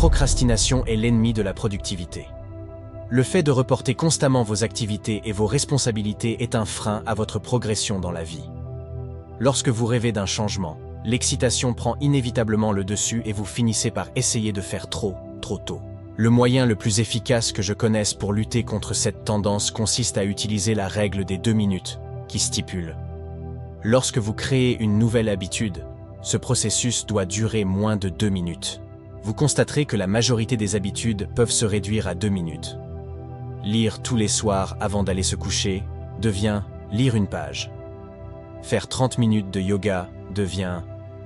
procrastination est l'ennemi de la productivité. Le fait de reporter constamment vos activités et vos responsabilités est un frein à votre progression dans la vie. Lorsque vous rêvez d'un changement, l'excitation prend inévitablement le dessus et vous finissez par essayer de faire trop tôt. Le moyen le plus efficace que je connaisse pour lutter contre cette tendance consiste à utiliser la règle des 2 minutes, qui stipule: lorsque vous créez une nouvelle habitude, ce processus doit durer moins de 2 minutes. Vous constaterez que la majorité des habitudes peuvent se réduire à 2 minutes. Lire tous les soirs avant d'aller se coucher devient lire une page. Faire 30 minutes de yoga devient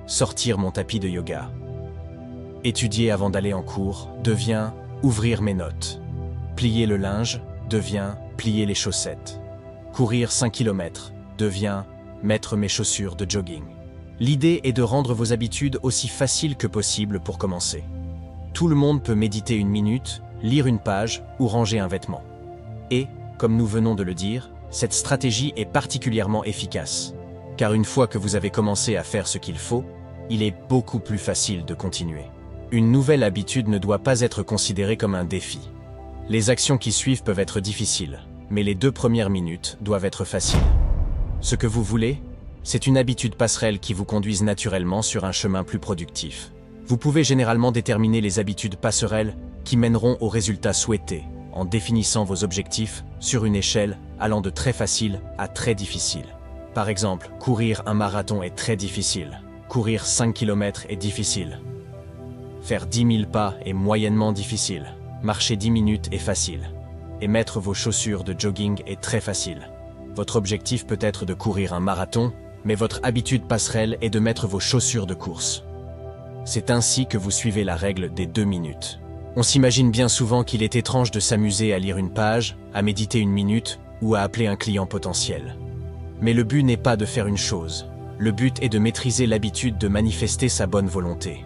sortir mon tapis de yoga. Étudier avant d'aller en cours devient ouvrir mes notes. Plier le linge devient plier les chaussettes. Courir 5 km devient mettre mes chaussures de jogging. L'idée est de rendre vos habitudes aussi faciles que possible pour commencer. Tout le monde peut méditer 1 minute, lire une page ou ranger un vêtement. Et, comme nous venons de le dire, cette stratégie est particulièrement efficace. Car une fois que vous avez commencé à faire ce qu'il faut, il est beaucoup plus facile de continuer. Une nouvelle habitude ne doit pas être considérée comme un défi. Les actions qui suivent peuvent être difficiles, mais les 2 premières minutes doivent être faciles. Ce que vous voulez, c'est une habitude passerelle qui vous conduise naturellement sur un chemin plus productif. Vous pouvez généralement déterminer les habitudes passerelles qui mèneront aux résultats souhaités en définissant vos objectifs sur une échelle allant de très facile à très difficile. Par exemple, courir un marathon est très difficile. Courir 5 km est difficile. Faire 10 000 pas est moyennement difficile. Marcher 10 minutes est facile. Et mettre vos chaussures de jogging est très facile. Votre objectif peut être de courir un marathon, mais votre habitude passerelle est de mettre vos chaussures de course. C'est ainsi que vous suivez la règle des 2 minutes. On s'imagine bien souvent qu'il est étrange de s'amuser à lire une page, à méditer 1 minute ou à appeler un client potentiel. Mais le but n'est pas de faire une chose. Le but est de maîtriser l'habitude de manifester sa bonne volonté.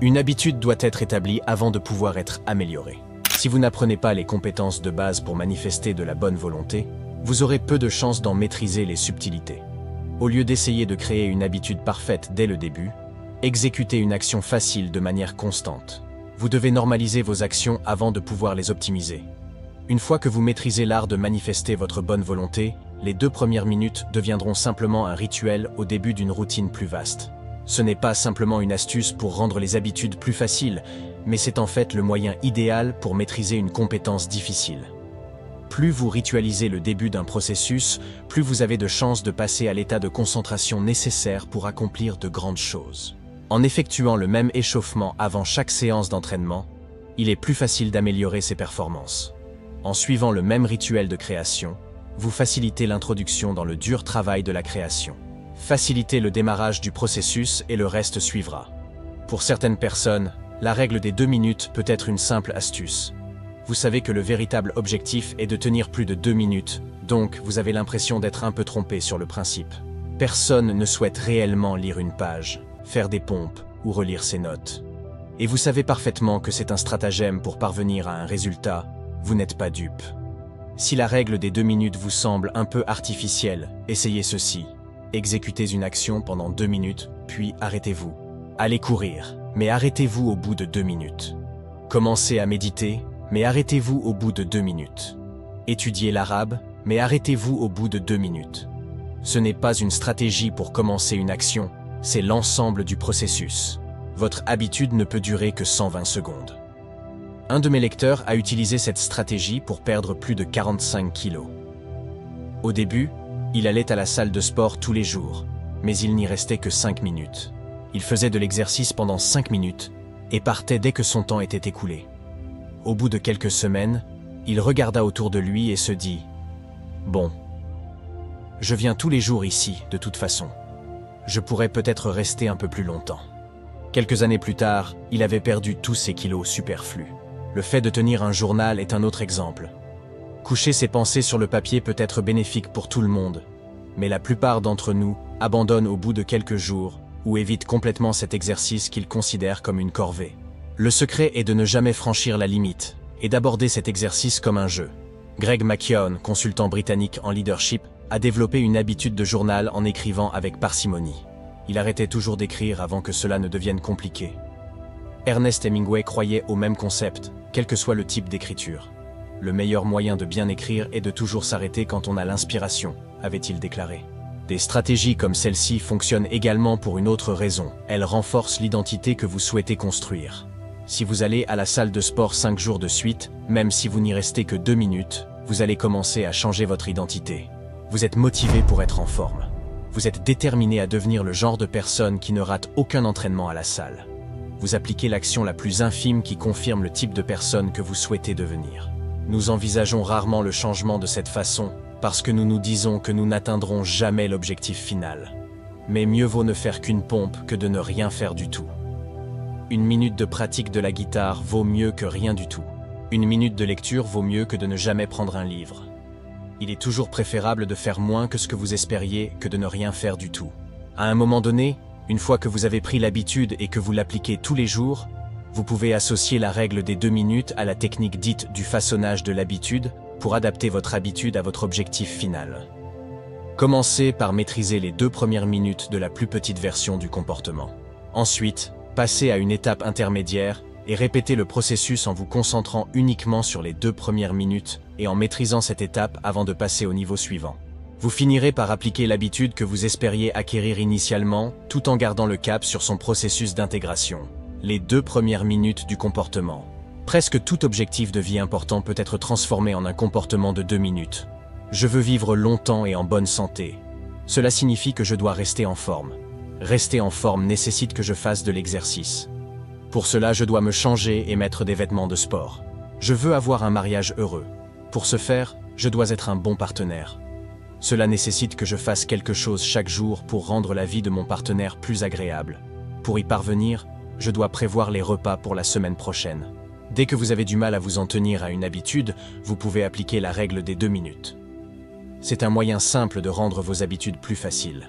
Une habitude doit être établie avant de pouvoir être améliorée. Si vous n'apprenez pas les compétences de base pour manifester de la bonne volonté, vous aurez peu de chances d'en maîtriser les subtilités. Au lieu d'essayer de créer une habitude parfaite dès le début, exécutez une action facile de manière constante. Vous devez normaliser vos actions avant de pouvoir les optimiser. Une fois que vous maîtrisez l'art de manifester votre bonne volonté, les 2 premières minutes deviendront simplement un rituel au début d'une routine plus vaste. Ce n'est pas simplement une astuce pour rendre les habitudes plus faciles, mais c'est en fait le moyen idéal pour maîtriser une compétence difficile. Plus vous ritualisez le début d'un processus, plus vous avez de chances de passer à l'état de concentration nécessaire pour accomplir de grandes choses. En effectuant le même échauffement avant chaque séance d'entraînement, il est plus facile d'améliorer ses performances. En suivant le même rituel de création, vous facilitez l'introduction dans le dur travail de la création. Facilitez le démarrage du processus et le reste suivra. Pour certaines personnes, la règle des 2 minutes peut être une simple astuce. Vous savez que le véritable objectif est de tenir plus de 2 minutes, donc vous avez l'impression d'être un peu trompé sur le principe. Personne ne souhaite réellement lire une page, faire des pompes ou relire ses notes. Et vous savez parfaitement que c'est un stratagème pour parvenir à un résultat, vous n'êtes pas dupe. Si la règle des 2 minutes vous semble un peu artificielle, essayez ceci. Exécutez une action pendant 2 minutes, puis arrêtez-vous. Allez courir, mais arrêtez-vous au bout de 2 minutes. Commencez à méditer, mais arrêtez-vous au bout de 2 minutes. Étudiez l'arabe, mais arrêtez-vous au bout de 2 minutes. Ce n'est pas une stratégie pour commencer une action, c'est l'ensemble du processus. Votre habitude ne peut durer que 120 secondes. Un de mes lecteurs a utilisé cette stratégie pour perdre plus de 45 kilos. Au début, il allait à la salle de sport tous les jours, mais il n'y restait que 5 minutes. Il faisait de l'exercice pendant 5 minutes et partait dès que son temps était écoulé. Au bout de quelques semaines, il regarda autour de lui et se dit « Bon, je viens tous les jours ici, de toute façon. Je pourrais peut-être rester un peu plus longtemps. » Quelques années plus tard, il avait perdu tous ses kilos superflus. Le fait de tenir un journal est un autre exemple. Coucher ses pensées sur le papier peut être bénéfique pour tout le monde, mais la plupart d'entre nous abandonnent au bout de quelques jours ou évitent complètement cet exercice qu'ils considèrent comme une corvée. Le secret est de ne jamais franchir la limite et d'aborder cet exercice comme un jeu. Greg McKeown, consultant britannique en leadership, a développé une habitude de journal en écrivant avec parcimonie. Il arrêtait toujours d'écrire avant que cela ne devienne compliqué. Ernest Hemingway croyait au même concept, quel que soit le type d'écriture. Le meilleur moyen de bien écrire est de toujours s'arrêter quand on a l'inspiration, avait-il déclaré. Des stratégies comme celle-ci fonctionnent également pour une autre raison. Elles renforcent l'identité que vous souhaitez construire. Si vous allez à la salle de sport 5 jours de suite, même si vous n'y restez que 2 minutes, vous allez commencer à changer votre identité. Vous êtes motivé pour être en forme. Vous êtes déterminé à devenir le genre de personne qui ne rate aucun entraînement à la salle. Vous appliquez l'action la plus infime qui confirme le type de personne que vous souhaitez devenir. Nous envisageons rarement le changement de cette façon, parce que nous nous disons que nous n'atteindrons jamais l'objectif final. Mais mieux vaut ne faire qu'une pompe que de ne rien faire du tout. Une minute de pratique de la guitare vaut mieux que rien du tout. Une minute de lecture vaut mieux que de ne jamais prendre un livre. Il est toujours préférable de faire moins que ce que vous espériez que de ne rien faire du tout. À un moment donné, une fois que vous avez pris l'habitude et que vous l'appliquez tous les jours, vous pouvez associer la règle des 2 minutes à la technique dite du façonnage de l'habitude pour adapter votre habitude à votre objectif final. Commencez par maîtriser les 2 premières minutes de la plus petite version du comportement. Ensuite, passez à une étape intermédiaire et répétez le processus en vous concentrant uniquement sur les 2 premières minutes et en maîtrisant cette étape avant de passer au niveau suivant. Vous finirez par appliquer l'habitude que vous espériez acquérir initialement tout en gardant le cap sur son processus d'intégration. Les 2 premières minutes du comportement. Presque tout objectif de vie important peut être transformé en un comportement de 2 minutes. Je veux vivre longtemps et en bonne santé. Cela signifie que je dois rester en forme. Rester en forme nécessite que je fasse de l'exercice. Pour cela, je dois me changer et mettre des vêtements de sport. Je veux avoir un mariage heureux. Pour ce faire, je dois être un bon partenaire. Cela nécessite que je fasse quelque chose chaque jour pour rendre la vie de mon partenaire plus agréable. Pour y parvenir, je dois prévoir les repas pour la semaine prochaine. Dès que vous avez du mal à vous en tenir à une habitude, vous pouvez appliquer la règle des 2 minutes. C'est un moyen simple de rendre vos habitudes plus faciles.